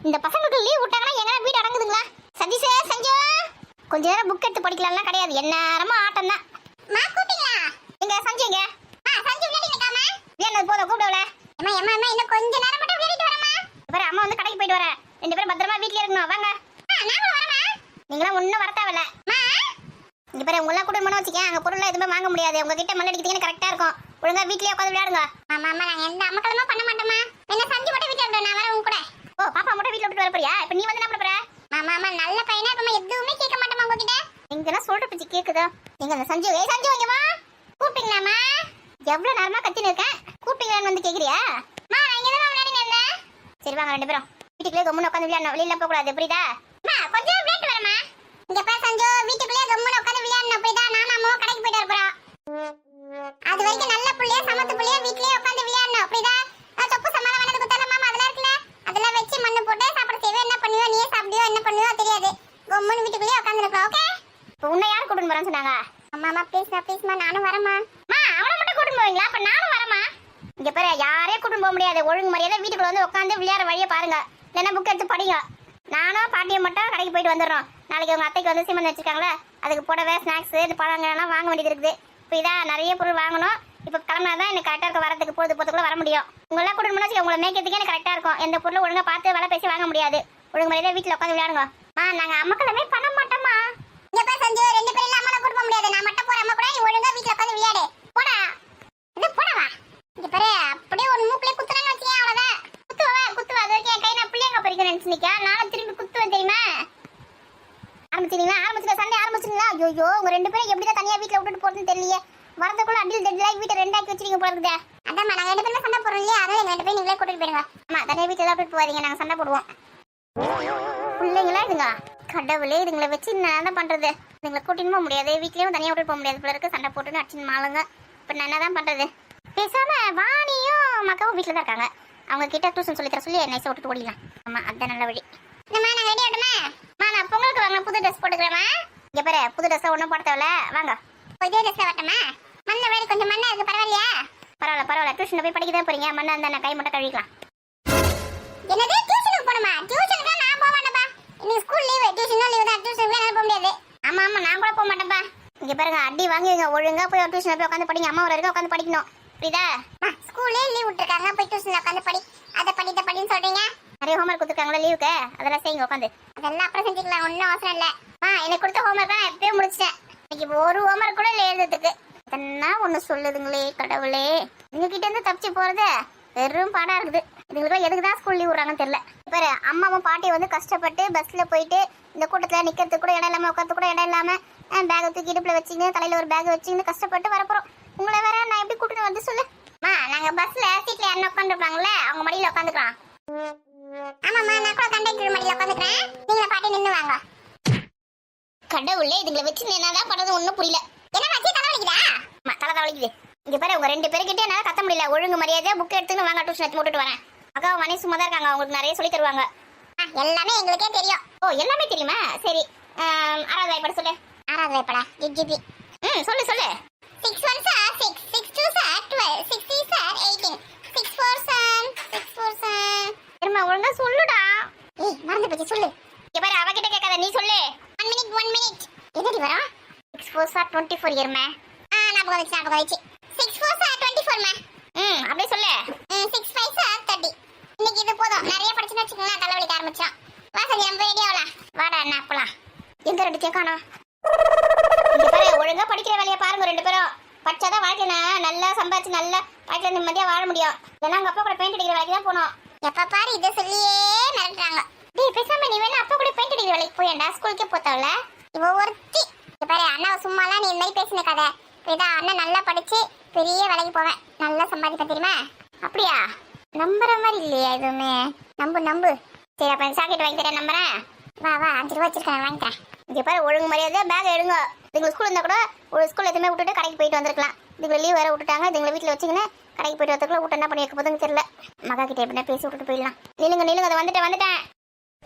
இந்த பசங்களுக்கு லீவ் விட்டாங்கன்னா எங்க வீடு அடங்குதுங்களா? சதீஷே சஞ்சு கொஞ்ச நேரம் புக் எடுத்து படிக்கலாம்லாம் கிடையாது. எந்நேரமா ஆட்டம் தான். மா கூப்பிட்டீங்களா? எங்க சஞ்சு எங்க? சஞ்சு விளையாடி நிக்காம என்ன போதும் கூப்பிடல. அம்மா அம்மா அம்மா இன்னும் கொஞ்ச நேரம் மட்டும் விளையாடிட்டு வரமா. பாரு அம்மா வந்து கடைக்கு போயிட்டு வரேன். ரெண்டு பேரும் பத்திரமா வீட்லயே இருக்கணும். வாங்க. நானும் வரமா. நீங்களாம் ஒண்ணும் வரத்தாவல. மா இங்க பாரு உங்கள கூட மன வச்சிக்க. அங்க பொருள்லாம் எதுமே வாங்க முடியாது. உங்க கிட்ட மண்ண அடிக்கிறதுக்கு கரெக்ட்டா இருக்கும். ஒழுங்கா வீட்லயே உட்கார்ந்து விளையாடுங்க. அம்மா அம்மா நாங்க எந்த அமக்கலமா பண்ண மாட்டோமா. என்ன சஞ்சு மட்டும் வீட்ல விட்டு நான் வரேன் உங்க கூட. ஓ பாப்பா மட்டும் வீட்ல விட்டு வர போறியா? இப்போ நீ வந்து என்ன பண்ண போற? மாமா மாமா நல்ல பையனா இப்ப எதுவுமே கேட்க மாட்டோமா உங்க கிட்ட. எங்கனா சொல்ற பிச்சி கேக்குதா? எங்க அந்த சஞ்சு ஏய் சஞ்சு இங்க வா. கூப்பிட்டீங்களாமா? எவ்வளவு நேரமா கத்தின்னு இருக்கேன். கூப்பிட்டீங்களான்னு வந்து கேக்குறியா? மா இங்க தான் விளையாடினே இருந்தேன். சரி வாங்க ரெண்டு பேரும் வீட்டுக்குள்ளே கம்முன்னு உட்கார்ந்து விளையாடணும். வெளியில போக கூடாது புரியுதா? மா கொஞ்சம் விளையாட்டு வரமா. இங்க பாரு சஞ்சு வீட்டுக்குள்ளே கம்முன்னு உட்கார்ந்து விளையாடணும் புரியுதா? நானும் அம்மாவும் கடைக்கு போயிட்டு வரப்போறோம். அது வரைக்கும் நல்ல புள்ளையா சமத்து புள்ளையா வீட்லயே உட்கார்ந்து விளையாடணும் புரியுதா? தொப்பு சமாள வேணது குத்தால மாமா அதெல்லாம் இருக்குல. அதெல்லாம் வச்சு மண்ணு போட்டு சாப்பிட செய்வே. என்ன பண்ணுவோ நீயே சாப்பிடுவோ என்ன பண்ணுவோ தெரியாது. கம்முன்னு வீட்டுக்குள்ளே உட்கார்ந்து இருக்கணும். ஓகே? இப்போ உன்னை யார் கூட்டிட்டு வரேன்னு சொன்னாங்க? அம்மா அம்மா ப்ளீஸ்மா நானும் வரமா. மா அவளை மட்டும் கூட்டிட்டு போவீங்களா? அப்ப நானும் வரமா. இங்க பாரு யாரையும் கூட்டிட்டு போக முடியாது. ஒழுங்கு மரியாதை வீட்டுக்குள்ள வந்து உட்காந்து விளையாட வழியை பாருங்க. இல்லைன்னா புக் எடுத்து படிங்க. நானும் பாட்டியை மட்டும் கடைக்கு போயிட்டு வந்துடுறோம். நாளைக்கு உங்க அத்தைக்கு வந்து சீமந்தம் வச்சிருக்காங்களே அதுக்கு போடவே ஸ்நாக்ஸ் இந்த பழங்கள்லாம் வாங்க வேண்டியது இருக்குது. இப்போ இதான் நிறைய பொருள் வாங்கணும். இப்போ கிளம்பினாதான் எனக்கு கரெக்டாக இருக்க வரதுக்கு போகிறதுக்குள்ள வர முடியும். உங்களெல்லாம் கூட்டிட்டு போனா உங்களை மேய்க்கிறதுக்கே எனக்கு கரெக்டாக இருக்கும். எந்த பொருளும் ஒழுங்காக பார்த்து விலை பேசி வாங்க முடியாது. ஒழுங்கு மரியாதை வீட்டில் உட்காந்து விளையாடுங்க. நாங்கள் அம்மக்களமே பண்ண மாட்டோமா. இங்க பாரு சஞ்சு ரெண்டு பேரும் இல்லாம நான் கூட்டிட்டு போக முடியாது. நான் மட்டும் போற அம்மா கூட நீ ஒழுங்கா வீட்ல உட்கார்ந்து விளையாடு. போடா. இது போடவா. இங்க பாரு அப்படியே ஒரு மூக்குல குத்துறான்னு வச்சியா அவ்வளவுதான். குத்துவா அது வரைக்கும் என் கை நான் பிள்ளைங்க பறிக்கிறேன்னு நினைச்சினிக்கா. நானும் திரும்பி குத்துவேன் தெரியுமா? ஆரம்பிச்சிட்டீங்களா சண்டை ஆரம்பிச்சிட்டீங்களா? ஐயோ உங்க ரெண்டு பேரும் எப்படிதான் தனியா வீட்ல விட்டுட்டு போறதுன்னு தெரியலையே. வரதுக்குள்ள அடில் டெட்லாய் வீட்டை ரெண்டாக்கி வச்சிருக்கீங்க போல இருக்குதே. அதாம்மா நாங்க ரெண்டு பேரும் சண்டை போடுறோம் இல்லையா? அதான் எங்க ரெண்டு பேரும் நீங்களே கூட்டிட்டு போயிருங்க. ஆமா தனியா வீட்டுல விட்டுட்டு போவாதீங்க. நாங்க சண்டை போடுவோம். பிள்ளைங்களா இதுங்க கடவுளே இதுங்களை வச்சு நான் என்ன பண்றது? இதுங்களை கூட்டின்னு போக முடியாது. வீட்லயும் தனியா விட்டு போக முடியாது. பிள்ளை சண்டை போட்டுன்னு அடிச்சுன்னு மாளுங்க. இப்ப நான் என்னதான் பண்றது? பேசாம வாணியும் மக்காவும் வீட்டுல தான் இருக்காங்க. அவங்க கிட்ட டியூஷன் சொல்லி தர சொல்லி நைஸா விட்டுட்டு ஓடிடலாம். ஆமா அதான் நல்ல வழி. நான் ரெடி ஆகட்டுமா? நான் பொங்கலுக்கு வாங்க புது ட்ரெஸ் போட்டுக்கிறேன். இங்க பாரு புது ட்ரெஸ் ஒன்றும் போட தேவையில்ல. வாங்க இதே ட்ரெஸ்ல வரட்டுமா? மண்ணை வேறு கொஞ்சம் மண்ணா இருக்கு. பரவாயில்லையா? பரவாயில்ல டியூஷன் போய் படிக்க தான் போறீங்க. மண்ணா இருந்தா நான் கை மட்டும் கழுவிக்கலாம். என்னது டியூஷனுக்கு போணுமா? டியூஷனுக்கு நான் போக மாட்டேன்ப்பா. இன்னைக்கு ஸ்கூல் லீவு. டியூஷனும் லீவு தான். டியூஷனுக்கு நான் போக முடியாது. ஆமா நான் கூட போக மாட்டேன்ப்பா. இங்க பாருங்க அடி வாங்குவீங்க. ஒழுங்கா போய் டியூஷன் போய் உட்காந்து படிங்க. அம்மா ஒரு வரைக்கும் உட்காந்து படிக்கணும் புரியுதா? ஸ்கூல்லே லீவ் விட்டுருக்காங்க. போய் டியூஷன்ல உட்காந்து படி. அதை படின்னு சொல்றீங்க. நிறைய ஹோம்ஒர்க் கொடுத்துருக்காங்களா லீவுக்கு? அதெல்லாம் செய்யுங்க உட்காந்து. அதெல்லாம் அப்புறம் செஞ்சுக்கலாம். ஒன்றும் அவசரம் இல்லை. எனக்கு கொடுத்த ஹோம்ஒர்க் நான் எப்பயும் முடிச்சிட்டேன். இன்னைக்கு ஒரு ஹோம்ஒர்க் கூட இல்லை எழுதுறதுக்கு. என்ன ஒண்ணு சொல்லுதுங்களே கடவுளே. நீங்க கிட்ட இருந்து தப்பிச்சு போறது வெறும் பாடா இருக்குது. இதுங்களுக்கு எதுக்குதான் ஸ்கூல் லீவ் விடுறாங்கன்னு தெரியல. பாரு அம்மாவும் பாட்டியும் வந்து கஷ்டப்பட்டு பஸ்ல போயிட்டு இந்த கூட்டத்துல நிக்கிறதுக்கு கூட இடம் இல்லாம உட்காந்து கூட இடம் இல்லாம பேக் தூக்கி இடுப்புல வச்சுங்க தலையில ஒரு பேக் வச்சுன்னு கஷ்டப்பட்டு வரப்போறோம். உங்களை வேற நான் எப்படி கூட்டிட்டு வந்து சொல்லு. நாங்க பஸ்ல சீட்ல யாரும் உட்காந்துருப்பாங்களே அவங்க மடியில உட்காந்துக்கலாம். ஆமாம்மா நான் கூட கண்டக்டர் மடியில உட்காந்துக்கிறேன். நீங்க பாட்டி நின்று வாங்க. கடவுளே இதுங்களை வச்சு என்னதான் பண்றது ஒன்னும் புரியல. என்ன வச்சு தலை வலிக்குதா? தலை வலிக்குது. இங்க பாரு உங்க ரெண்டு பேருக்கிட்டே என்னால கத்த முடியல. ஒழுங்கு மரியாதை புக் எடுத்துன்னு வாங்க. டியூஷன் எடுத்து விட்டுட்டு வரேன். அக்கா மணி சும்மா தான் இருக்காங்க. அவங்களுக்கு நிறைய சொல்லி தருவாங்க. எல்லாமே எங்களுக்கே தெரியும். ஓ எல்லாமே தெரியுமா? சரி 6வது வாய்ப்பாடு சொல்லு. 6வது வாய்ப்பாடா ஜிஜிபி. சொல்லு 6 1s are 6 6 2s are 12 6 3s are 18 6 4s are 6 4s are இருமா ஒழுங்கா சொல்லுடா. ஏய் மறந்து போச்சு சொல்லு. இங்க பாரு அவகிட்ட கேட்காத நீ சொல்லு. 1 minute என்னடி வர? 6 4s are 24 இருமா. நான் போகச்சு 6 4s are 24 மா. அப்படியே சொல்லு. 6 5s are 30. இன்னைக்கு இது போதும். நிறைய படிச்சுன்னு வச்சுக்கோங்க. தலைவலிக்க ஆரம்பிச்சோம். வாசல் நம்ம ரெடி ஆகலாம். வாடா அண்ணா போலாம். எங்க ரெண்டு கேட்கானோ? இங்க பாரு ஒழுங்கா படிக்கிற வேலையை பாருங்க ரெண்டு பேரும். படிச்சாதான் வாழ்க்கையில நல்லா சம்பாதிச்சு நல்லா வாழ்க்கையில நிம்மதியா வாழ முடியும். இல்லைன்னா உங்க அப்பா கூட பெயிண்ட் அடிக்கிற வேலைக்கு தான் போனோம். எப்ப பாரு இதை சொல்லியே மிரட்டுறாங்க. டேய் பேசாம நீ வேணா அப்பா கூட பெயிண்ட் அடிக்கிற வேலைக்கு போயேன்டா. ஸ்கூலுக்கே போத்தவல இவ ஒருத்தி. இங்க பாரு அண்ணாவை சும்மாலாம் நீ இந்த மாதிரி பேசின கதை. இதான் அண்ணன் நல்லா படிச்சு பெரிய வேலைக்கு போவேன். நல்லா சம்பாதிப்பேன் தெரியுமா? அப்படியா? நம்புற மாதிரி இல்லையா எதுவுமே? நம்பு. சரி அப்ப சாக்கெட் வாங்கி தரேன். நம்புறேன். வா 5 ரூபா வச்சிருக்கேன் வாங்கிக்கிறேன். இங்க பாரு ஒழுங்கு மரியாதை பேக் எடுங்க. இதுங்க ஸ்கூல் இருந்தா கூட ஒரு ஸ்கூல் எதுவுமே விட்டுட்டு கடைக்கு போயிட்டு வந்திருக்கலாம். இதுங்களை லீவ் வேற விட்டுட்டாங்க. இதுங்களை வீட்டில் வச்சுக்கின்னு கடைக்கு போயிட்டு வரதுக்குள்ள விட்டு என்ன பண்ணி வைக்க போதுன்னு தெரியல. மகா கிட்ட எப்படின்னா பேசி விட்டுட்டு போயிடலாம். நில்லுங்க அதை வந்துட்டேன்.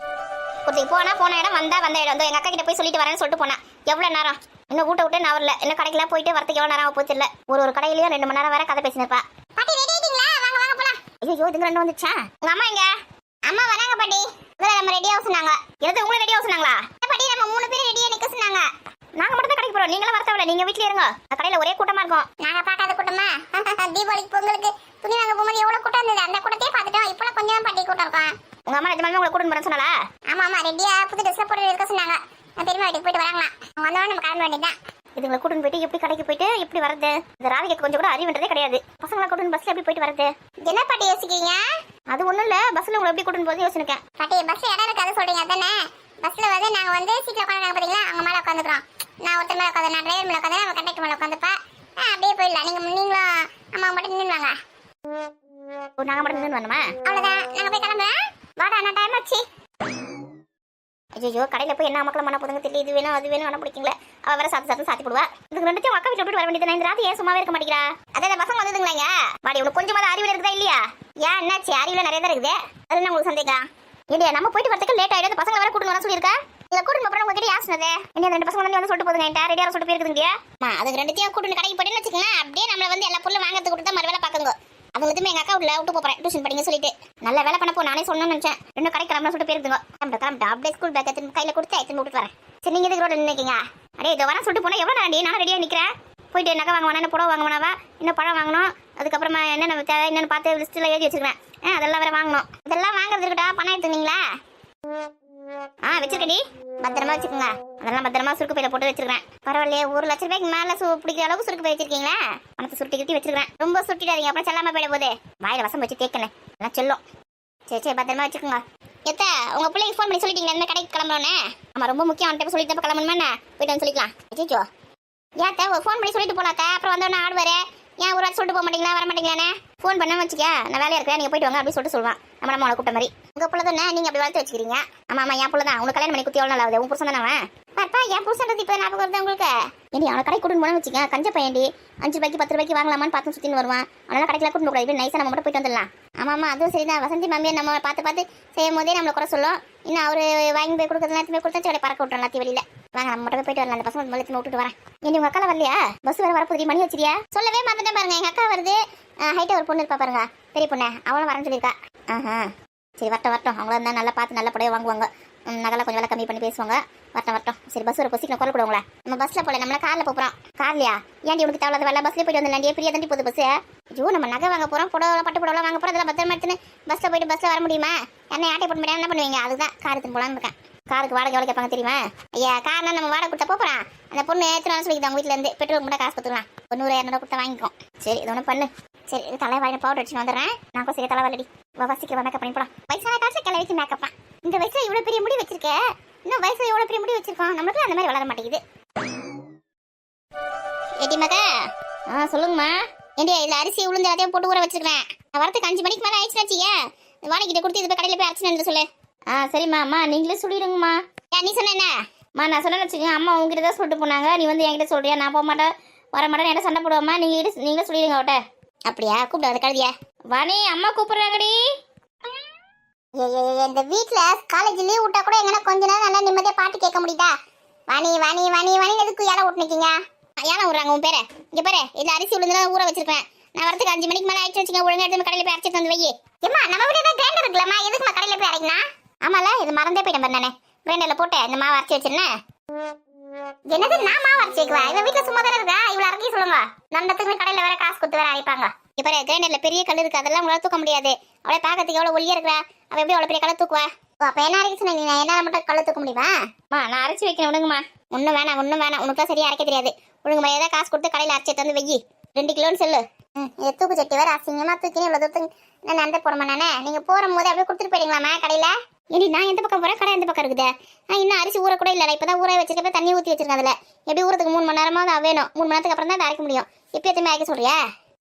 ஒருத்தருக்கு போன இடம் வந்த இடம் வந்து எங்க அக்கா கிட்ட போய் சொல்லிட்டு வரேன்னு சொல்லிட்டு போனேன். எவ்வளவு நேரம் இன்னும் வீட்டை விட்டு நான் வரல. இன்னும் கடைக்கெல்லாம் போயிட்டு வரதுக்கு எவ்வளவு நேரம் போச்சு இல்லை. ஒரு கடையிலயும் 2 மணி நேரம் வேற கதை பேசினிருப்பா. பாட்டி ரெடி ஆயிட்டீங்களா? வாங்க போலாம். ஐயோ இதுங்க ரெண்டு வந்துச்சா? உங்க அம்மா எங்க? அம்மா வராங்க பாட்டி. எது உங்களை ரெடியா சொன்னாங்களா? பாட்டி நம்ம 3 பேரும் ரெடியா நிக்க சொன்னாங்க. நாங்க மட்டும் தான் கடைக்கு போறோம். நீங்களா வரத்தவல. நீங்க வீட்லயே இருங்க. கடையில ஒரே கூட்டமா இருக்கும். நாங்க பார்க்காத கூட்டமா? தீபாவளிக்கு பொங்கலுக்கு துணி வாங்க போகும்போது எவ்வளவு கூட்டம் இருந்தது. அந்த கூட்டத்தையே பார்த்துட்டோம். இப்பலாம் கொஞ்சம் தான் பாட்டி கூட்டம் இருக்கும். உங்க அம்மா நிஜமாவே உங்களை கூட்டிட்டு போறேன்னு சொன்னாலா? ஆமா ஆமா ரெடியா புது ட்ரெஸ்ல போட்டு இருக்க சொன்னாங்க. நான் பெரியம்மா வீட்டுக்கு போயிட்டு வராங்களா. வந்தோட நம்ம கிளம்ப வேண்டியதான். இதுங்களை கூட்டிட்டு போயிட்டு எப்படி கடைக்கு போயிட்டு எப்படி வரது? இந்த ராதிகைக்கு கொஞ்சம் கூட அறிவுன்றதே கிடையாது. பசங்களை கூட்டிட்டு பஸ்ல எப்படி போயிட்டு வரது? என்ன பாட்டி யோசிக்கிறீங்க? அது ஒண்ணும் இல்ல, பஸ்ல உங்களை எப்படி கூட்டிட்டு போறது யோசிச்சிருக்கேன். பாட்டி பஸ்ல இடம் இருக்காது சொல்றீங்க அதானே? பஸ்ல வந்து நாங்க வந்து சீட்ல உட்காந்து பாத்தீங்களா, அங்க மேல உட்காந்துக்கிறோம். நான் ஒருத்தர் மேல உட்காந்து, நான் டிரைவர் மேல உட்காந்து, நம்ம கண்டக்டர் மேல உட்காந்துப்பா. அப்படியே போயிடலாம். நீங்களும் அம்மா மட்டும் நின்னுவாங்க. நாங்க மட்டும் நின்று வரணுமா? அவ்வளவுதான், நாங்க போய் கிளம்புறேன். வாடா, நான் டைம் ஆச்சு. ஐயோ கடையில போய் என்ன மக்கள் மன போதுங்க தெரியல. இது வேணும் அது வேணும் வேணா பிடிக்குங்களே. அவ வேற சாத்தி போடுவா. இதுக்கு ரெண்டுத்தையும் அக்கா வீட்டுல விட்டு வர வேண்டியது. இந்த ராத்திரி ஏன் சும்மாவே இருக்க மாட்டேங்கிறா? அதான் பசங்க வந்ததுங்களா? வாடி உனக்கு கொஞ்சமாவது அறிவுல இருக்குதா இல்லையா? ஏன் என்னாச்சு? அறிவுல நிறைய தான் இருக்குது. அது உங்களுக்கு சந்தேகம் இல்லையா? நம்ம போயிட்டு வரதுக்கு லேட் ஆயிடுது. பசங்களை வேற கூட்டு வர சொல்லியிருக்கா. இதை கூட்டு போற உங்ககிட்ட யார் சொன்னது? என்ன 2 பசங்க வந்து சொல்லிட்டு போதுங்க. என்கிட்ட ரெடியா சொல்லிட்டு போயிருக்குதுங்க. அதுக்கு ரெண்டுத்தையும் கூட்டு கடைக்கு போயிட்டு வச்சுக்கோங்க. அப்படியே நம்மள வந்து எல்லா பொருளும் வாங்கறதுக்கு கொடுத்தா மறு வேலை பாக்குங்க. அதுக்கு எங்க அக்கா வீட்டுல விட்டு போறேன் டியூஷன் படிங்க சொல்லிட்டு. நல்ல வேலை பண்ண போ. நானே சொன்னேன்னு நினைச்சேன். 2 கடை கிளம்புற சொல்லிட்டு போயிருந்துங்க. கிளம்பிட்டா அப்படியே ஸ்கூல் பேக் எடுத்து கையில கொடுத்து எடுத்து விட்டுட்டு வரேன். சரி நீங்க எதுக்கு ரோட நினைக்கீங்க? அடே இதை வரேன் சொல்லிட்டு போனா எவ்வளவு நானும் ரெடியா நிக்கிறேன். போயிட்டு நகை வாங்க வேணா, புடவை வாங்க வேணாவா, இன்னும் பழம் வாங்கணும். அதுக்கப்புறமா என்னென்ன தேவை என்னன்னு பார்த்து லிஸ்ட்ல எழுதி வச்சிருக்கேன். அதெல்லாம் வேற வாங்கணும். இதெல்லாம் வாங்குறது இருக்கட்டா. பணம் எடுத்துனீங்களா? வச்சிருக்கடி, பத்திரமா வச்சுக்கோங்க. அதெல்லாம் பத்திரமா சுருக்கு பையில போட்டு வச்சிருக்கேன். பரவாயில்லையே, 1 லட்சம் ரூபாய்க்கு மேல பிடிக்கிற அளவுக்கு சுருக்கு பை வச்சிருக்கீங்களா? பணத்தை சுருட்டி கிட்டி வச்சிருக்கேன். ரொம்ப சுருட்டிடாதீங்க, அப்புறம் செல்லாம போயிட போகுது. வாயில வசம் வச்சு தேக்கணும் எல்லாம் செல்லும். சரி பத்திரமா வச்சுக்கோங்க. எத்த உங்க பிள்ளைக்கு ஃபோன் பண்ணி சொல்லிட்டீங்க இந்த கடைக்கு கிளம்புறோன்னு? ஆமா ரொம்ப முக்கியம். அவன்கிட்ட சொல்லிட்டு கிளம்பணுமா? போயிட்டு வந்து சொல்லிக்கலாம். அச்சோ ஏத்த ஒரு ஃபோன் பண்ணி சொல்லிட்டு போலாத்த. அப்புறம் வந்தோடனே ஆடுவாரு. ஏன் ஒரு வாரம் சொல்லிட்டு போக மாட்டீங்களா, வர மாட்டீங்களானே? ஃபோன் பண்ண வச்சுக்க, நான் வேலையா இருக்கிறேன், நீங்க போயிட்டு வாங்க அப்படின்னு சொல்லிட்டு சொல்லுவான். நம்ம அவனை கூப்பிட்ட மாதிரி. உங்க புள்ள தானே, நீங்க அப்படி வளர்த்து வச்சுக்கிறீங்க. ஆமா என் புள்ள தான். உனக்கு கல்யாணம் பண்ணி குத்தி எவ்வளவு நாள் ஆகுது? உன் புருஷன் தானே அவன்? பாப்பா என் புருஷன்றது இப்ப ஞாபகம் வருது உங்களுக்கு? ஏடி அவனை கடை கூட்டிட்டு போனோம்னு வச்சுக்க, கஞ்ச பையன்டி 5 ரூபாய்க்கு 10 ரூபாய்க்கு வாங்கலாமான்னு பார்த்து சுத்தின்னு வருவான். அதனால கடைக்கு கூட்டிட்டு போய் நைஸா நம்ம மட்டும் போயிட்டு வந்துடலாம். ஆமா அதுவும் சரிதான். வசந்தி மாமியை நம்ம பார்த்து செய்யும் போதே நம்மளை குறை சொல்லும். இன்னும் அவரு வாங்கி போய் கொடுக்கறது எல்லாத்தையுமே கொடுத்தா கடை பறக்க விட்டுறோம் எல்லாத்தையும் வெளியில. வாங்க நம்ம மட்டும் போயிட்டு வரலாம். அந்த பசங்க முதல்ல விட்டுட்டு வரேன். ஏன் உங்க அக்கா வரலையா? பஸ் வேற வரப்போது. மணி வச்சிரியா? சொல்லவே மாட்டேன் பாருங்க. எங்க அக்கா வருது. ஹைட்டா ஒரு பொண்ணு இருப்பா பாருங்க, பெரிய பொண்ணு. அவளும் வரேன்னு சொல்லியிருக்கா. சரி வரட்டும். அவங்கள இருந்தா நல்லா பார்த்து நல்ல படையை வாங்குவாங்க. நகலை கொஞ்சம் விலை கம்மி பண்ணி பேசுவாங்க. வரட்டும். சரி பஸ் ஒரு சீக்கிரம் குரல் கொடுங்களா? நம்ம பஸ்ல போல, நம்மள கார்ல போறோம். கார்லையா? ஏன்டி உனக்கு தேவையில்லாத வேலை? பஸ்ல போயிட்டு வந்துடலாம். பிரியா தாண்டி போகுது பஸ். ஐயோ நம்ம நகை வாங்க போறோம், புடவை பட்டு புடவை வாங்க போறோம். அதெல்லாம் பத்திரமா எடுத்துன்னு பஸ்ல போயிட்டு பஸ்ல வர முடியுமா? என்ன ஆட்டை போட்டு முடியாது என்ன பண்ணுவீங்க? அதுதான் கார் எடுத்துன்னு போலான்னு இருக்கேன். காருக்கு வாடகை எவ்வளோ கேட்பாங்க தெரியுமா? ஐயா கார்னா நம்ம வாடகை கொடுத்தா போறோம். அந்த பொண்ணு ஏற்றுனாலும் சொல்லிக்கிது அவங்க வீட்டுல இருந்து. பெட்ரோல் மட்டும் காசு கொடுத்துக்கலாம். 100-200 கொடுத்தா வாங்கிக்கும். சரி இது ஒன்று பண்ணு. சரி இது தலை வாயில பவுடர் வச்சுன்னு வந்துடுறேன். நான் கூட சரி தலை வாழடி வசிக்க மேக்கப் பண்ணி போலாம். வயசான காசு கிளை வச்சு மேக்கப் தான். இந்த வயசுல இவ்வளவு பெரிய முடி வச்சிருக்கேன். இன்னும் வயசுல எவ்வளவு பெரிய முடி வச்சிருக்கோம். நம்மளுக்கு அந்த மாதிரி வளர மாட்டேங்குது. ஏடி மக சொல்லுங்கம்மா. ஏண்டியா இதுல அரிசி உளுந்து எல்லாத்தையும் போட்டு ஊற வச்சிருக்கேன். நான் வரதுக்கு 5 மணிக்கு மேலே ஆயிடுச்சுனாச்சியே. வாடகைக்கிட்ட கொடுத்து இது போய் கடையில் போய் அரைச்சு சொல்லு. சரிம்மா. அம்மா நீங்களே சொல்லிடுங்கம்மா. ஏன் நீ சொன்ன என்ன? நான் சொன்னேன்னு வச்சுக்கோங்க. அம்மா உங்ககிட்ட தான் சொல்லிட்டு போனாங்க. நீ வந்து என்கிட்ட சொல்றியா? நான் போக மாட்டேன் வர மாட்டேன் என்ன சண்டை போடுவாம்மா. நீங்களே சொல்லிடுங்க அவட்ட. அப்படியா? கூப்பிடாத கழுதியா. வாணி அம்மா கூப்பிடுறாங்கடி. இந்த வீட்டுல காலேஜ் லீவ் விட்டா கூட எங்கன்னா கொஞ்ச நேரம் நல்லா நிம்மதியா பாட்டு கேட்க முடியுதா? வாணி வாணி வாணி வாணி எதுக்கு ஏழை விட்டுனிக்கீங்க? ஏழை விடுறாங்க உன் பேரை. இங்க பாரு இதுல அரிசி உளுந்து ஊற வச்சிருக்கேன். நான் வரதுக்கு 5 மணிக்கு மேலே ஆயிடுச்சு வச்சுங்க. ஒழுங்கா எடுத்து கடையில போய் அரைச்சிட்டு வந்து வை. ஏமா நம்ம வீட்டுல தான் கிரைண்டர் இருக்கலாமா? எதுக்குமா கடையில போய் அரைக்கணும்? ஆமால இது மறந்தே போயிட்டேன் பாரு. நானே கிரைண்டர்ல போட்டு இந்த மாவு அரைச்சி வச்சிருந்தேன். என்னது நான் மாவு அரைச்சி வைக்குவா? இவன் வீட்டுல சும்மா தானே இருக்கா? இவ்வளவு அரைக்கி சொல்லுங்க. நண்டத்துக்கு கடையில வேற காசு கொடுத்து வேற அரைப்பாங்க. இப்ப கிரைண்டர்ல பெரிய கல் இருக்கு. அதெல்லாம் உங்களால தூக்க முடியாது. அவளை பாக்கிறதுக்கு எவ்வளவு ஒல்லியா இருக்கிறா. அவ எப்படி அவ்வளவு பெரிய கல்லை தூக்குவா? அப்ப என்ன அரைக்க சொன்ன? நீ என்ன மட்டும் கல்லை தூக்க முடியுமா? நான் அரைச்சி வைக்கிறேன் விடுங்கம்மா. ஒன்னும் வேணாம் உனக்கு சரியா அரைக்க தெரியாது. ஒழுங்குமா ஏதாவது காசு கொடுத்து கடையில அரைச்சி தந்து வெயி. 2 கிலோன்னு சொல்லு. தூக்கு சட்டி வேற அசிங்கமா தூக்கி இவ்வளவு தூரத்துக்கு நான் அந்த போட மாட்டானே. நீங்க போற போது அப்படியே கொடுத்துட்டு போயிடுங்களாமா கடையில? ஏடி நான் எந்த பக்கம் போறேன்? கடை எந்த பக்கம் இருக்குது? இன்னும் அரிசி ஊற கூட இல்லை. இப்பதான் ஊற வச்சிருக்க. தண்ணி ஊற்றி வச்சிருக்கேன். அதுல எப்படி ஊறதுக்கு 3 மணி நேரமா தான் வேணும். 3 மணி நேரத்துக்கு அப்புறம் தான் அரைக்க முடியும். இப்போ எத்தனை அரைக்க சொல்றியா?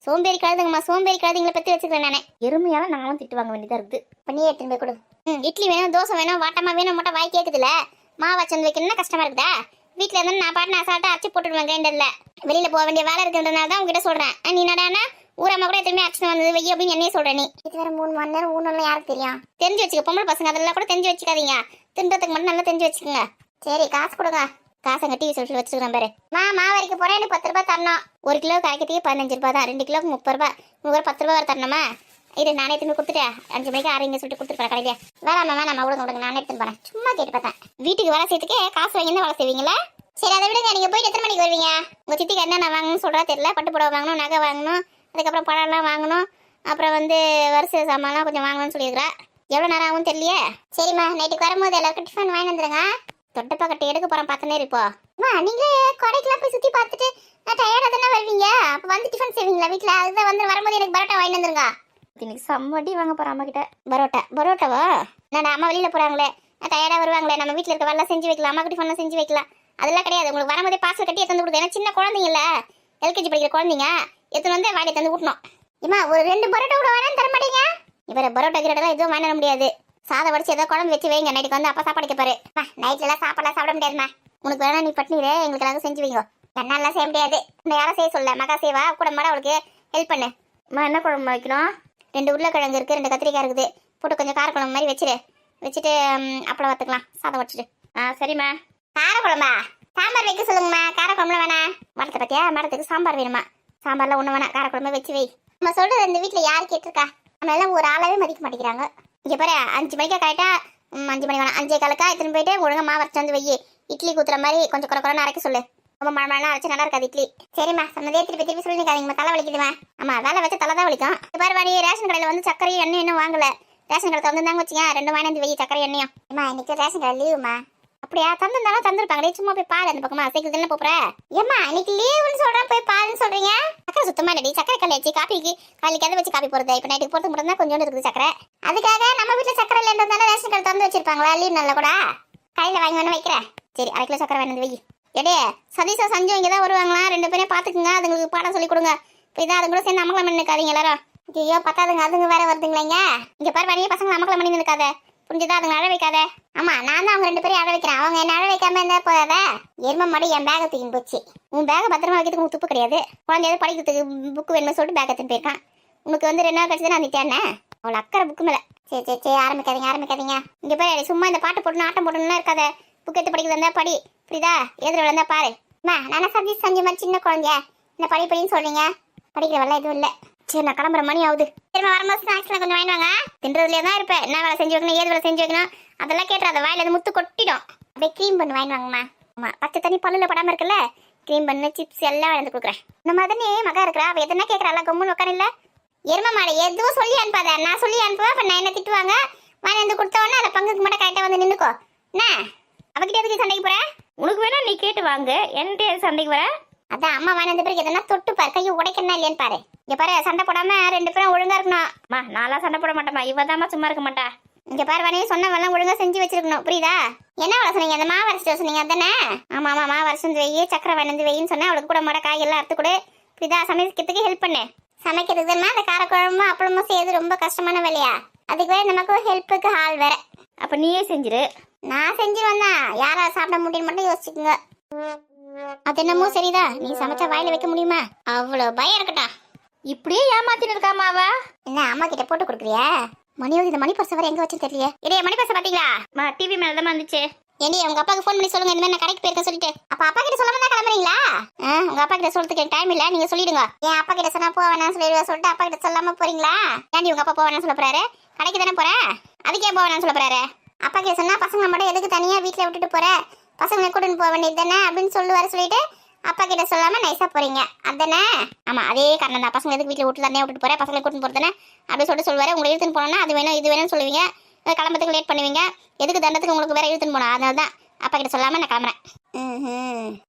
சோம்பேறி கழுதுங்கம்மா. சோம்பேறி கழுதுங்களை பத்தி வச்சுக்கிறேன் நானே. எருமையால நானும் திட்டு வாங்க வேண்டியதா இருக்குது. பண்ணியே எடுத்துன்னு போய் கொடு. இட்லி வேணும், தோசை வேணும், வாட்டமா வேணும், மட்டும் வாய் கேட்குதுல. மாவு வச்சு வைக்கணும்னா கஷ்டமா இருக்குதா? வீட்டுல இருந்தாலும் நான் பாட்டு அசால்ட்டா அரைச்சி போட்டுடுவேன் கிரைண்டர்ல. வெளியில போக வேண்டிய வேலை இருக்குன்றதுனால தான் உங்ககிட்ட சொல்றேன். நீ என்னடானா ஊராம கூட எத்தனை அரைச்சு வந்தது வை அப்படின்னு என்னையே சொல்ற. நீ இது வேற 3 மணி நேரம் ஊனெல்லாம் யாருக்கு தெரியும்? தெரிஞ்சு வச்சுக்க. பொம்பளை பசங்க அதெல்லாம் கூட தெரிஞ்சு வச்சுக்காதீங்க. தின்றதுக்கு மட்டும் நல்லா தெரிஞ்சு வச்சுக்கோங்க. சரி காசு கொடுங்க. காசை கட்டி சொல்லி வச்சுக்கிறேன் பாரு. மாவு வரைக்கும் போறேன். 10 ரூபாய் தரணும். 1 கிலோ காய்க்கிறதுக்கு 15 ரூபாய் தான். 2 கிலோக்கு 30 ரூபாய். உங்களுக்கு 10 ரூபாய் வர தரணுமா? இது நானே திரும்பி கொடுத்துட்டேன் 5 மணிக்கு ஆறீங்க சொல்லிட்டு கொடுத்துருப்பேன் கடையில. வேணாமா விடுங்க நானே எடுத்துன்னு போறேன். சும்மா கேட்டு பார்த்தேன். வீட்டுக்கு வேலை செய்யறதுக்கே காசு வாங்கி தான் வேலை செய்வீங்களா? சரி அதை விடுங்க. நீங்க போயிட்டு எத்தனை மணிக்கு வருவீங்க? உங்க சித்திக்கு என்னென்ன வாங்கணும்னு சொல்றா தெரியல. பட்டு புடவை வாங்கணும், நகை வாங்கணும், அதுக்கப்புறம் பழம்லாம் வாங்கணும், அப்புறம் வந்து வரிசை சாமான்லாம் கொஞ்சம் வாங்கணும்னு சொல்லியிருக்கிறா. எவ்வளோ நேரம் ஆகும் தெரியலையே. சரிம்மா நைட்டுக்கு வரும்போது எல்லாருக்கும் டிஃபன் வாங்கி வந்துருங்க. தொட்டப்பா கட்டி எடுக்க போறேன் பார்த்தனே இருப்போ. நீங்களே கொடைக்கெல்லாம் போய் சுற்றி பார்த்துட்டு டயர்டாக தானே வருவீங்க. அப்போ வந்து டிஃபன் செய்வீங்களா வீட்டில்? அதுதான் வந்து வரும்போது எனக்கு பரோட்டா வாங்கி வந்துருங்க. இன்னைக்கு சம்மட்டி வாங்க போகிறேன் அம்மா கிட்ட. பரோட்டாவா? நான் அம்மா வெளியில் போகிறாங்களே, டயர்டாக வருவாங்களே, நம்ம வீட்டில் இருக்க வேலை செஞ்சு வைக்கலாம், அம்மாக்கு டிஃபன்லாம் செஞ்சு வைக்கலாம். அதெல்லாம் கிடையாது. உங்களுக்கு வரும்போதே பார்சல் கட்டி எடுத்து கொடுக்குது. ஏன்னா சின்ன குழந்தைங்கள, எல்கேஜி படிக்கிற குழந்தைங்க எடுத்துன்னு வந்து வாங்கி தந்து ஊட்டணும். இம்மா ஒரு 2 பரோட்டா கூட வேணான்னு தர மாட்டீங்க? இப்போ பரோட்டா கிரேட்டெல்லாம் எதுவும் வாங்கிட முடியாது. சாதம் வடிச்சு ஏதோ குழம்பு வச்சு வைங்க. நைட்டுக்கு வந்து அப்பா சாப்பாடு கேட்பாரு. நைட்லாம் சாப்பாடுலாம் சாப்பிட முடியாதுமா. உனக்கு வேணா நீ பட்னிரே, எங்களுக்கு எல்லாரும் செஞ்சு வைங்க. என்னாலாம் செய்ய முடியாது. இந்த யாரும் செய்ய சொல்ல, மகா செய்வா கூட மாட அவளுக்கு ஹெல்ப் பண்ணு. என்ன குழம்பு வைக்கணும்? 2 உருளைக்கிழங்கு இருக்குது, 2 கத்திரிக்காய் இருக்குது. போட்டு கொஞ்சம் காரக்குழம்பு மாதிரி வச்சுட்டு அப்பளம் வறுத்துக்கலாம். சாதம் வச்சுட்டு. சரிம்மா. காரக்குழம்பா? சாம்பார் வைக்க சொல்லுங்கம்மா. காரக்குழம்புல வேணாம். மரத்தை பத்தியா? மரத்துக்கு சாம்பார் வேணுமா? சாம்பார்லாம் ஒன்று வேணாம், காரக்குழம்பு வச்சு வை. நம்ம சொல்றது இந்த வீட்டில் யார் கேட்டிருக்கா? நம்ம எல்லாம் ஒரு ஆளாவே மதிக்க மாட்டேங்கிறாங்க. இங்கே பாரு 5 மணிக்கா கரெக்டாக 5 மணி வேணாம் 5:15 எடுத்துன்னு போயிட்டு ஒழுங்காக மாவு அரைச்சி வந்து வை. இட்லி ஊற்றுற மாதிரி கொஞ்சம் குறைன்னு அரைக்க சொல்லு. ரொம்ப மழை அரைச்சி நல்லா இருக்காது இட்லி. சரிம்மா சொன்னதே திருப்பி சொல்லி நிற்காதீங்கம்மா. தலை வலிக்குதுமா. ஆமாம் வேலை வச்சு தலை தான் வலிக்கும். பாரு வாடி ரேஷன் கடையில் வந்து சக்கரையும் எண்ணெயும் இன்னும் வாங்கலை. ரேஷன் கடை தந்துருந்தாங்க வச்சுங்க 2 வாங்கி வந்து வை சக்கரை எண்ணெயும். அம்மா இன்னைக்கு ரேஷன் கடை லீவுமா? அப்படியா? தந்துருந்தாலும் தந்துருப்பாங்களே. சும்மா போய் பாரு அந்த பக்கமா சைக்கிள் தானே போற. ஏம்மா இன்னைக்கு லீவுன்னு சொல்றேன் போய் பாருன்னு சொல்றீங்க. சக்கரை சுத்தமா இல்லடி. சக்கரை கல்ல வச்சு காப்பிக்கு காலைக்கு எதை வச்சு காப்பி போறது. இப்போ நைட்டுக்கு போறது மட்டும் தான் கொஞ்சோண்டு இருக்குது சக்கரை. அதுக்காக நம்ம வீட்டுல சக்கரை இல்லைன்றதால ரேஷன் கடை திறந்து வச்சிருப்பாங்களா? லீவ் நல்ல கூட கையில வாங்கி வேணும் வைக்கிறேன். சரி 1/2 கிலோ சக்கரை வேணும் வை. எடே சதீஷா சஞ்சு இங்கே தான் வருவாங்களா? 2 பேரையும் பாத்துக்குங்க. அதுங்களுக்கு பாடம் சொல்லி கொடுங்க. இப்போ இதான் அது கூட சேர்ந்து அமக்கலம் பண்ணி நிற்காதீங்க எல்லாரும். ஐயோ பத்தாதுங்க அதுங்க வேற வருதுங்களேங்க. இங்க பாரு வரையே பசங்களை அமக்கலம் பண்ணி நிற்காத. புரிஞ்சுதா? அதுங்க அழ வைக்காத. ஆமா நான் தான் அவங்க 2 பேரையும் அழ வைக்கிறேன். அவங்க என்ன அழ வைக்காம இருந்தா போதாத. எரும மாடு என் பேகை தூக்கின்னு போச்சு. உன் பேகை பத்திரமா வைக்கிறதுக்கு உனக்கு துப்பு கிடையாது. குழந்தையாவது படிக்கிறதுக்கு புக்கு வேணும்னு சொல்லிட்டு பேக் எடுத்துன்னு போயிருக்கான். உனக்கு வந்து 2 நாள் கழிச்சு தான் நான் தேடினேன். அவளை அக்கறை புக்கு மேல. சரி ஆரம்பிக்காதீங்க. இங்க பாரு சும்மா இந்த பாட்டு போட்டு ஆட்டம் போட்டுலாம் இருக்காத. புக் எடுத்து படிக்கிறது இருந்தா படி. புரியுதா? எதிர இருந்தா பாரு. நானே சதீஷ் சஞ்சு மாதிரி சின்ன குழந்தைய என்ன படின்னு சொல்றீங்க? படிக்கிற வேலை எதுவும் இல்லை. சரி நான் கிளம்புற மணி ஆகுது. சரி வரும்போது ஸ்நாக்ஸ்லாம் கொஞ்சம் வாங்கி வாங்க. தின்றதுலேயே தான் இருப்பேன். என்ன வேலை செஞ்சு வைக்கணும், ஏது வேலை செஞ்சு வைக்கணும் அதெல்லாம் கேட்டுறாத. வாயில அது முத்து கொட்டிடும். அப்படியே க்ரீம் பண்ணி வாங்கி வாங்கம்மா. ஆமா பச்சை தண்ணி பல்லுல படாம இருக்குல்ல, க்ரீம் பண்ணு சிப்ஸ் எல்லாம் வாங்கி கொடுக்குறேன். இந்த மாதிரி மகா இருக்கிறா. அவ எதுனா கேட்கறாள் கம்முன்னு உட்கார இல்ல. எரும மாடு எதுவும் சொல்லி அனுப்பாத. நான் சொல்லி அனுப்புவேன். அப்ப நான் என்ன திட்டுவாங்க. வாங்கி வந்து கொடுத்தவொடனே அதை பங்குக்கு மட்டும் கரெக்டாக வந்து நின்றுக்கோ. என்ன அவகிட்ட எதுக்கு சண்டைக்கு போற? உனக்கு வேணா நீ கேட்டு வாங்க. என்கிட்ட சண்டைக்கு வர? அதான் அம்மா வாங்கி வந்த பிறகு எதனா தொட்டு பாரு. கையை உடைக்கணும் இல்லையான்னு பாரு. இங்க பாரு சண்டை போடாம 2 பேரும் ஒழுங்கா இருக்கணும். அம்மா நான்லாம் சண்டை போட மாட்டேம்மா. இவதாம்மா சும்மா இருக்க மாட்டா. இங்க பாரு வரையும் சொன்னவெல்லாம் ஒழுங்கா செஞ்சு வச்சிருக்கணும். புரியுதா? என்ன வேலை சொன்னீங்க? அந்த மாவு அரைச்சிட்டு சொன்னீங்க அதானே? ஆமா மாவு அரைச்சு வெய்யி சக்கரை வாங்கி வெயின்னு சொன்னேன். அவளுக்கு கூட மாட காய் எல்லாம் அறுத்து கொடு. புரியுதா? சமைக்கிறதுக்கு ஹெல்ப் பண்ணு. சமைக்கிறதுக்கு தானே அந்த காரக்குழம்பும் அப்பளமும் செய்யறது ரொம்ப கஷ்டமான வேலையா? அதுக்கு வேற நமக்கு ஹெல்ப்புக்கு ஆள் வேற. அப்ப நீயே செஞ்சிரு. நான் செஞ்சிருவேன் தான். யாரா சாப்பிட முடியும்னு மட்டும் யோசிச்சுக்குங்க. அது என்னமோ சரிதா. நீ சமைச்சா வாயில வைக்க முடியுமா? அவ்வளவு பயம் இருக்கட்டா. இப்படியே ஏமாத்தின்னு இருக்காமா அவ? என்ன அம்மா கிட்ட போட்டு கொடுக்குறியா? மணியோடு இந்த மணி பர்ஸ் வர எங்க வச்சு தெரியல. இடையே மணி பர்ஸ் பாத்தீங்களா? டிவி மேலதான் வந்துச்சு. ஏண்டி உங்க அப்பாக்கு ஃபோன் பண்ணி சொல்லுங்க இந்த மாதிரி நான் கடைக்கு போயிருக்க சொல்லிட்டு. அப்ப அப்பா கிட்ட சொல்லாம தான் கிளம்புறீங்களா? உங்க அப்பா கிட்ட சொல்றதுக்கு டைம் இல்ல. நீங்க சொல்லிடுங்க. ஏன் அப்பா கிட்ட சொன்னா போக வேணாம்னு சொல்லிடுவா சொல்லிட்டு அப்பா கிட்ட சொல்லாம போறீங்களா? ஏன்டி உங்க அப்பா போக வேணாம்னு சொல்ல போறாரு? கடைக்கு தானே போறேன். அதுக்கே போக வேணாம்னு சொல்ல போறாரு. அப்பா கிட்ட சொன்னா பசங்க மட்டும் எதுக்கு தனியா வீட்டுல விட்டுட்டு போற? பசங்களை கூட்டின்னு போக வேண்டியது தானே அப்படின்னு சொல்லுவாரு. சொல்லிட்டு அப்பா கிட்ட சொல்லாம நைஸா போறீங்க அதானே? ஆமா அதே காரணம் தான். பசங்க எதுக்கு வீட்டுல விட்டு தனியா விட்டுட்டு போற? பசங்களை கூட்டின்னு போறதானே அப்படி சொல்லுவாரு. உங்களை இழுத்துன்னு போனோம்னா அது வேணும் இது வேணும்னு சொல்லுவீங்க. கிளம்பத்துக்கு லேட் பண்ணுவீங்க. எதுக்கு தண்டத்துக்கு உங்களுக்கு வேற இழுத்துன்னு போனோம். அதனால தான் அப்பா கிட்ட சொல்லாம நான் கிளம்புறேன்.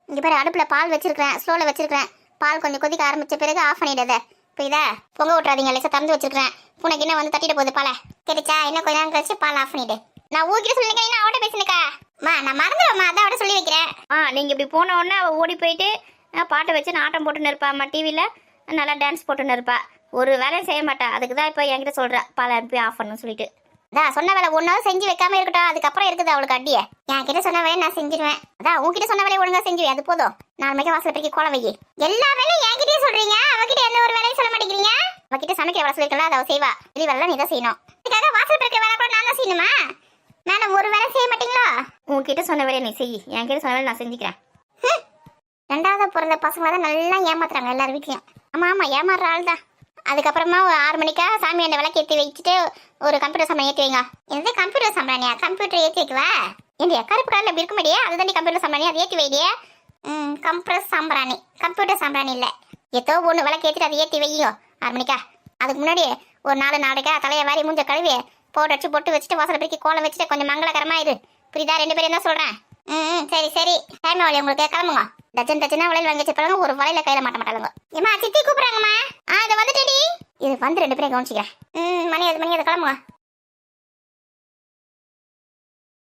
இங்க பாரு அடுப்புல பால் வச்சிருக்கேன். ஸ்லோல வச்சிருக்கேன். பால் கொஞ்சம் கொதிக்க ஆரம்பிச்ச பிறகு ஆஃப் பண்ணிடாத. புரியுதா? பொங்க விட்டுறாதீங்க. லேசா திறந்து வச்சிருக்கேன். பூனைக்கு என்ன வந்து தட்டிட்டு போகுது பாலை. கிடைச்சா இன்னும் கொஞ்ச நேரம் கழிச்சு பால் ஆஃப் பண்ணிடு. நான் ஊக்கிட்ட சொல்லிருக்கேன். இன்னும் அவட்ட பேசினுக்கா நான் மறந்துடுவேம்மா. அதான் அவட சொல்லி வைக்கிறேன். நீங்க இப்படி போன உடனே அவ ஓடி போயிட்டு பாட்டை வச்சு நாட்டம் போட்டுன்னு இருப்பாம்மா. டிவியில நல்லா டான்ஸ் போட்டுன்னு இருப்பா. ஒரு வேலையும் செய்ய மாட்டா. அதுக்கு தான் இப்போ என்கிட்ட சொல்றா பாலை அனுப்பி ஆஃப் பண்ணு சொல்லிட்டு. அதான் சொன்ன வேலை ஒன்றும் செஞ்சு வைக்காம இருக்கட்டும். அதுக்கப்புறம் இருக்குது அவளுக்கு அடிய. என் கிட்ட சொன்ன வேலையை நான் செஞ்சிருவேன். அதான் உங்ககிட்ட சொன்ன வேலையை ஒழுங்கா செஞ்சுவேன். அது போதும். 4 மணிக்கு வாசல் பெருக்கி கோலம் வை. எல்லா வேலையும் என்கிட்டயே சொல்றீங்க. அவகிட்ட எந்த ஒரு வேலையும் சொல்ல மாட்டேங்கிறீங்க. அவகிட்ட சமைக்கிற வேலை சொல்லிருக்கல அதை அவ செய்வா. வெளி வேலை நீ தான் செய்யணும். அதுக்காக வாசல் பெருக்கிற வேலை கூட நான் தான் செய்யணுமா? மேடம் ஒரு வேலை செய்ய மாட்டீங்களா? உங்ககிட்ட சொன்ன வேலையை நீ செய். என்கிட்ட சொன்ன வேலை நான் செஞ்சுக்கிறேன். 2வது பிறந்த பசங்களை தான் நல்லா ஏமாத்துறாங்க எல்லார் வீட்லயும். ஆமா ஏமாறுற ஆள் தான். அதுக்கப்புறமா ஒரு 6 மணிக்கா சாமி அந்த விளக்கு ஏற்றி வச்சுட்டு ஒரு கம்ப்யூட்டர் சாமான் ஏற்றி வைங்க. எது கம்ப்யூட்டர் சாமானியா? கம்ப்யூட்டர் ஏற்றி வைக்கவா? ஏண்டியா கருப்பு கலர்ல அப்படி இருக்க முடியே, அதுதான் கம்ப்யூட்டர் சாம்பிராணி, அதை ஏற்றி வைடியே. கம்ப்யூட்டர் சாம்பிராணி, கம்ப்யூட்டர் சாம்பிராணி இல்லை, ஏதோ ஒன்று விளக்கு ஏற்றிட்டு அதை ஏற்றி வையோ 6 மணிக்கா. அதுக்கு முன்னாடி ஒரு 4 நாளைக்கா தலையை வாரி மூஞ்ச கழுவி பவுடர் அடிச்சு பொட்டு வச்சுட்டு வாசலை பிரிக்கி கோலம் வச்சுட்டு கொஞ்சம் மங்களகரமா இரு. புரியுதா? 2 பேரும் என்ன சொல்றேன்? சரி சரி. டைம் ஆகலையா உங்களுக்கு? கிளம்புங்க. டஜனா வளையல் வாங்கி வச்சுப்பாங்க, ஒரு வளையல கையில மாட்ட மாட்டாங்க. ஏமா சித்தி கூப்பிடுறாங்கம்மா. இதை வந்துட்டேடி. இது வந்து 2 பேரும் கவனிச்சிக்கிறேன். மணி 7 மணி, அதை கிளம்புங்க.